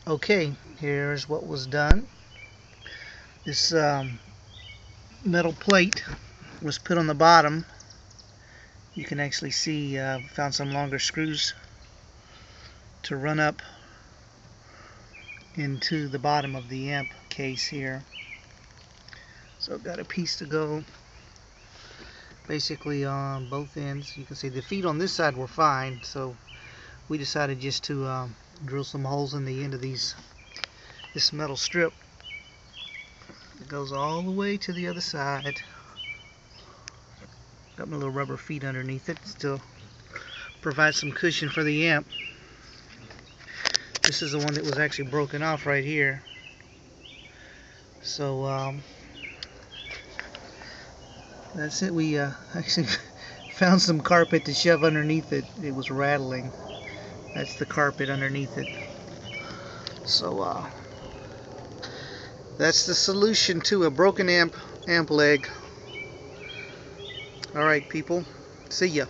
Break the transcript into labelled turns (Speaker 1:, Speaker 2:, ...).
Speaker 1: Okay, here's what was done. This metal plate was put on the bottom. You can actually see found some longer screws to run up into the bottom of the amp case here. So I've got a piece to go basically on both ends. You can see the feet on this side were fine, so we decided just to drill some holes in the end of this metal strip. It goes all the way to the other side. Got my little rubber feet underneath it, still provides some cushion for the amp. This is the one that was actually broken off right here. So that's it. We actually found some carpet to shove underneath it. It was rattling. That's the carpet underneath it. So that's the solution to a broken amp leg. Alright people, see ya.